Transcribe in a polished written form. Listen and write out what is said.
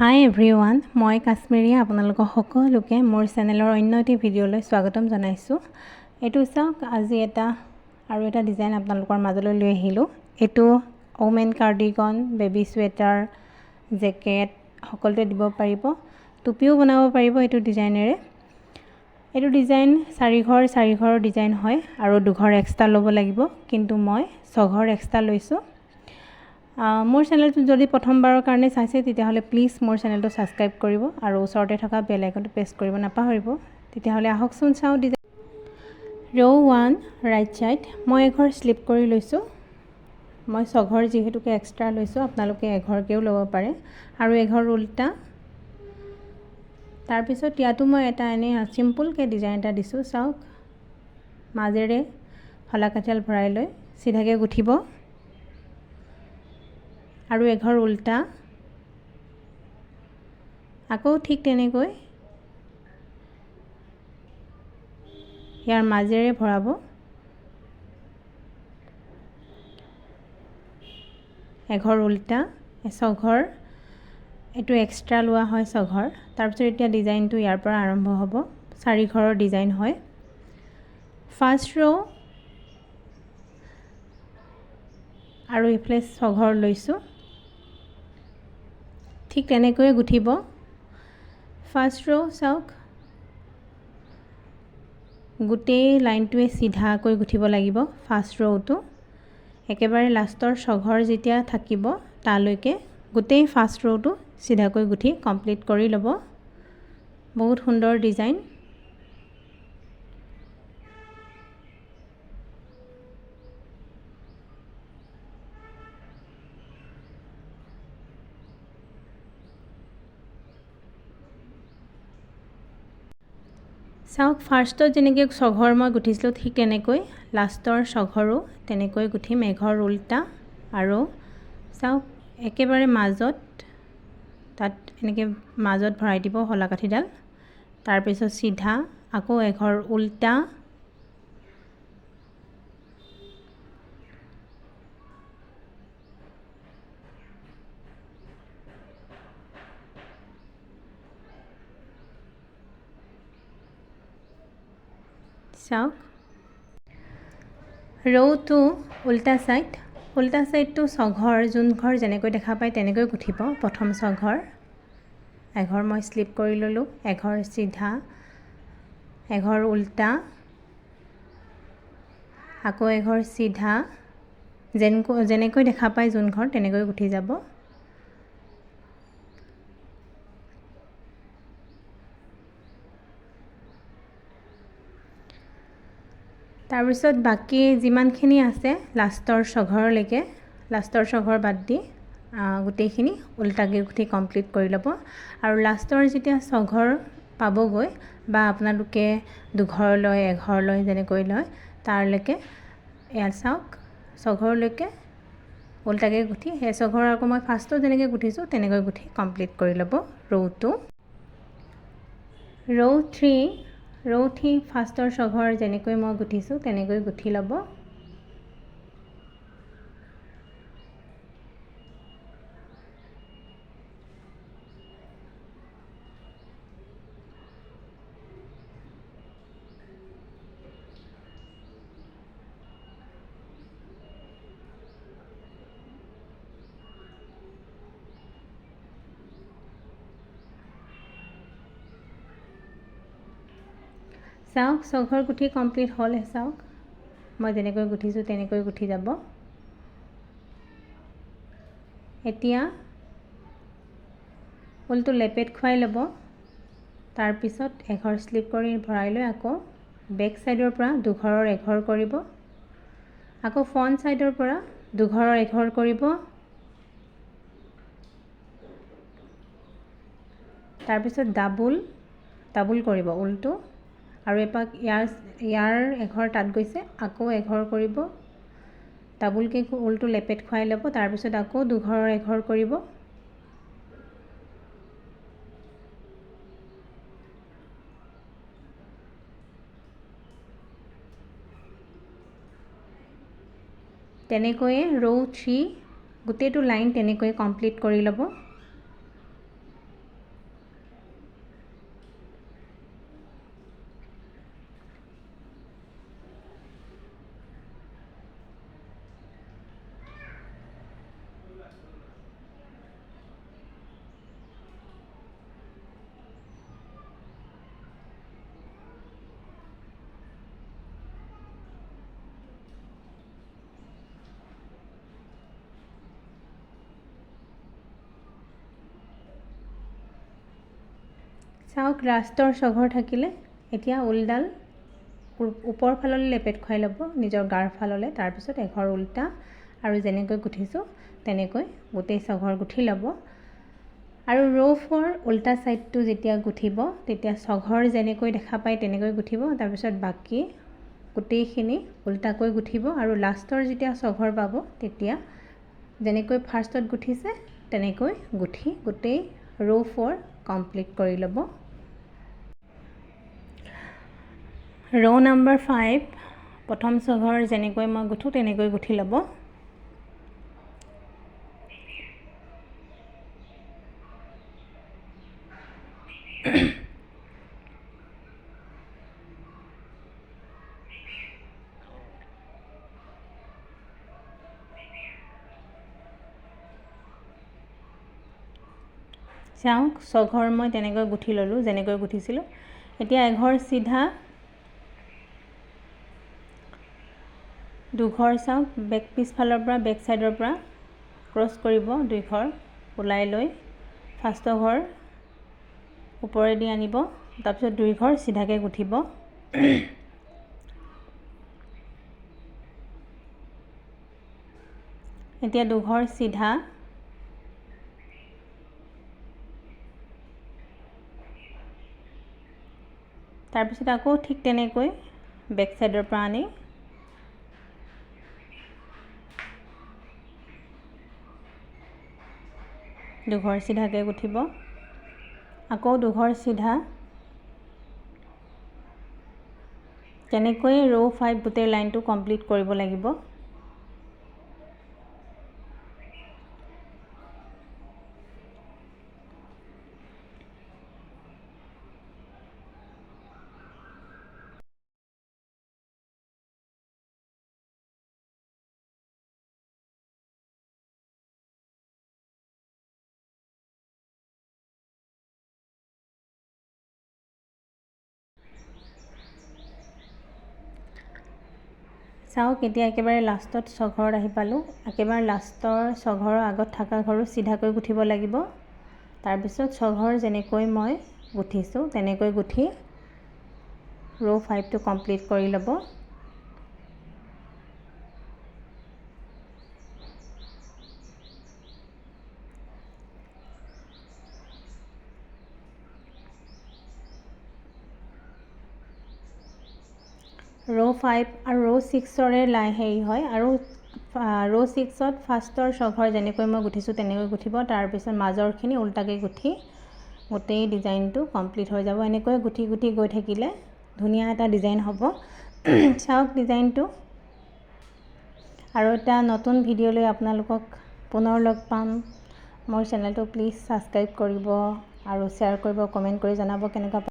হাই everyone, মই কাশ্মীৰী আপোনালোকক সকলোকে মোৰ চেনেলৰ অন্য এটি ভিডিঅ'লৈ স্বাগতম জনাইছোঁ। এইটো চাওক, আজি এটা ডিজাইন আপোনালোকৰ মাজলৈ লৈ আহিলোঁ। এইটো ওমেন কাৰ্ডিগন, বেবী চুৱেটাৰ, জেকেট সকলোতে দিব পাৰিব, টুপিও বনাব পাৰিব এইটো ডিজাইনেৰে। এইটো ডিজাইন 4 ঘৰৰ ডিজাইন হয় আৰু 2 ঘৰ এক্সট্ৰা ল'ব লাগিব, কিন্তু মই 6 ঘৰ এক্সট্ৰা লৈছোঁ। মোৰ চেনেলটো যদি প্ৰথমবাৰৰ কাৰণে চাইছে তেতিয়াহ'লে প্লিজ মোৰ চেনেলটো ছাবস্ক্ৰাইব কৰিব আৰু ওচৰতে থকা বেল আইকনটো প্ৰেছ কৰিব নাপাহৰিব। তেতিয়াহ'লে আহকচোন চাওঁ ডিজাইন। ৰ' 1 ৰাইট ছাইড মই এঘৰ স্লিপ কৰি লৈছোঁ। মই 6 ঘৰ যিহেতুকে এক্সট্ৰা লৈছোঁ, আপোনালোকে এঘৰকৈও ল'ব পাৰে আৰু এঘৰ উল্টা। তাৰপিছত ইয়াতো মই এটা এনেই চিম্পুলকৈ ডিজাইন এটা দিছোঁ। চাওক, মাজেৰে শলাকাঠিডাল ভৰাই লৈ চিধাকৈ গুঠিব আৰু এঘৰ উল্টা, আকৌ ঠিক তেনেকৈ ইয়াৰ মাজেৰে ভৰাব, এঘৰ উল্টা, 6 ঘৰ এইটো এক্সট্ৰা লোৱা হয় 6 ঘৰ। তাৰপিছত এতিয়া ডিজাইনটো ইয়াৰ পৰা আৰম্ভ হ'ব। 4 ঘৰৰ ডিজাইন হয়। ফাৰ্ষ্ট ৰ' আৰু এইফালে 6 ঘৰ লৈছোঁ, ঠিক তেনেকৈয়ে গুঠিব। ফাৰ্ষ্ট ৰ' চাওক, গোটেই লাইনটোৱে চিধাকৈ গুঠিব লাগিব। ফাৰ্ষ্ট ৰ'টো একেবাৰে লাষ্টৰ 6 ঘৰ যেতিয়া থাকিব তালৈকে গোটেই ফাৰ্ষ্ট ৰ'টো চিধাকৈ গুঠি কমপ্লিট কৰি ল'ব। বহুত সুন্দৰ ডিজাইন। চাওক, ফাৰ্ষ্টত যেনেকৈ 6 ঘৰ মই গুঠিছিলোঁ, ঠিক তেনেকৈ লাষ্টৰ 6 ঘৰো তেনেকৈ গুঠিম, এঘৰ উল্টা। আৰু চাওক, একেবাৰে মাজত তাত এনেকৈ মাজত ভৰাই দিব শলাকাঠিডাল। তাৰপিছত চিধা আকৌ এঘৰ উল্টা, চাওক ৰ'টো উল্টা ছাইডটো 6 ঘৰ, যোন ঘৰ যেনেকৈ দেখা পায় তেনেকৈ গুঠিব। প্ৰথম 6 ঘৰ, এঘৰ মই স্লিপ কৰি ল'লোঁ, এঘৰ চিধা, এঘৰ উল্টা, আকৌ এঘৰ চিধা, যেনেকৈ দেখা পায় যোন ঘৰ তেনেকৈ গুঠি যাব। তাৰপিছত বাকী যিমানখিনি আছে লাষ্টৰ 6 ঘৰলৈকে, লাষ্টৰ 6 ঘৰ বাদ দি গোটেইখিনি উল্টাকৈ গুঠি কমপ্লিট কৰি ল'ব। আৰু লাষ্টৰ যেতিয়া 6 ঘৰ পাবগৈ, বা আপোনালোকে 2 ঘৰ লয়, 1 ঘৰ লয়, যেনেকৈ লয় তাৰলৈকে, ইয়াত চাওক 6 ঘৰলৈকে উল্টাকৈ গুঠি সেই 6 ঘৰ আকৌ মই ফাৰ্ষ্টত যেনেকৈ গুঠিছোঁ তেনেকৈ গুঠি কমপ্লিট কৰি ল'ব ৰ'টো। ৰ' 3 ফাৰ্ষ্টৰ 6 ঘৰ যেনেকৈ মই গুঠিছোঁ তেনেকৈ গুঠি ল'ব। চাওক, 6 ঘৰ গুঠি কমপ্লিট হ'ল। চাওক, মই যেনেকৈ গুঠিছোঁ তেনেকৈ গুঠি যাব। এতিয়া ফুলটো লেপেট খুৱাই ল'ব। তাৰপিছত এঘৰ স্লিপ কৰি ভৰাই লৈ আকৌ বেক ছাইডৰ পৰা 2 ঘৰৰ 1 ঘৰ কৰিব, আকৌ ফ্ৰণ্ট ছাইডৰ পৰা 2 ঘৰৰ 1 ঘৰ কৰিব। তাৰপিছত ডাবুল কৰিব উল্টো, আৰু এপাক ইয়াৰ 1 ঘৰ তাত গৈছে, আকৌ 1 ঘৰ কৰিব, ডাবুলকৈ উল্টো লেপেট খুৱাই ল'ব। তাৰপিছত আকৌ 2 ঘৰৰ 1 ঘৰ কৰিব, তেনেকৈয়ে ৰ' 3 গোটেইটো লাইন তেনেকৈ কমপ্লিট কৰি ল'ব। চাওক লাষ্টৰ ছঘৰ থাকিলে এতিয়া ঊলডাল ওপৰ ফাললৈ লেপেট খুৱাই ল'ব নিজৰ গাৰ ফাললৈ, তাৰপিছত এঘৰ উল্টা আৰু যেনেকৈ গুঠিছোঁ তেনেকৈ গোটেই ছঘৰ গুঠি ল'ব। আৰু ৰ' 4 উল্টা ছাইডটো যেতিয়া গুঠিব তেতিয়া ছঘৰ যেনেকৈ দেখা পায় তেনেকৈ গুঠিব, তাৰপিছত বাকী গোটেইখিনি উল্টাকৈ গুঠিব আৰু লাষ্টৰ যেতিয়া ছঘৰ পাব তেতিয়া যেনেকৈ ফাৰ্ষ্টত গুঠিছে তেনেকৈ গুঠি গোটেই ৰ' 4 কমপ্লিট কৰি ল'ব। ৰ' নম্বৰ 5 প্ৰথম ছঘৰ যেনেকৈ মই গুঠোঁ তেনেকৈ গুঠি ল'ব। চাওক ছঘৰ মই তেনেকৈ গুঠি ল'লোঁ যেনেকৈ গুঠিছিলোঁ। এতিয়া এঘৰ চিধা দুঘৰ চাওক বেক পিছফালৰ পৰা বেক ছাইডৰ পৰা ক্ৰছ কৰিব, দুইঘৰ ওলাই লৈ ফাৰ্ষ্টৰ ঘৰ ওপৰেদি আনিব, তাৰপিছত দুইঘৰ চিধাকৈ গুঠিব। এতিয়া দুঘৰ চিধা তাৰপিছত আকৌ ঠিক তেনেকৈ বেক ছাইডৰ পৰা আনি দুঘৰ চিধাকৈ গুঠিব, আকৌ দুঘৰ চিধা, তেনেকৈয়ে ৰ' 5 গোটেই লাইনটো কমপ্লিট কৰিব লাগিব। চাওক এতিয়া একেবাৰে লাষ্টত ছঘৰত আহি পালোঁ। একেবাৰে লাষ্টৰ ছঘৰৰ আগত থকা ঘৰো চিধাকৈ গুঠিব লাগিব, তাৰপিছত ছঘৰ যেনেকৈ মই গুঠিছোঁ তেনেকৈ গুঠি ৰ' 5টো কমপ্লিট কৰি ল'ব। ৰ' 5 আৰু ৰ' 6ৰে হেৰি হয়, আৰু ৰ' 6ত ফাৰ্ষ্টৰ ছঘৰ যেনেকৈ মই গুঠিছোঁ তেনেকৈ গুঠিব, তাৰপিছত মাজৰখিনি উল্টাকৈ গুঠি গোটেই ডিজাইনটো কমপ্লিট হৈ যাব। এনেকৈ গুঠি গুঠি গৈ থাকিলে ধুনীয়া এটা ডিজাইন হ'ব। চাওক ডিজাইনটো। আৰু এটা নতুন ভিডিঅ' লৈ আপোনালোকক পুনৰ লগ পাম। মোৰ চেনেলটো প্লিজ ছাবস্ক্ৰাইব কৰিব আৰু শ্বেয়াৰ কৰিব, কমেণ্ট কৰি জনাব কেনেকুৱা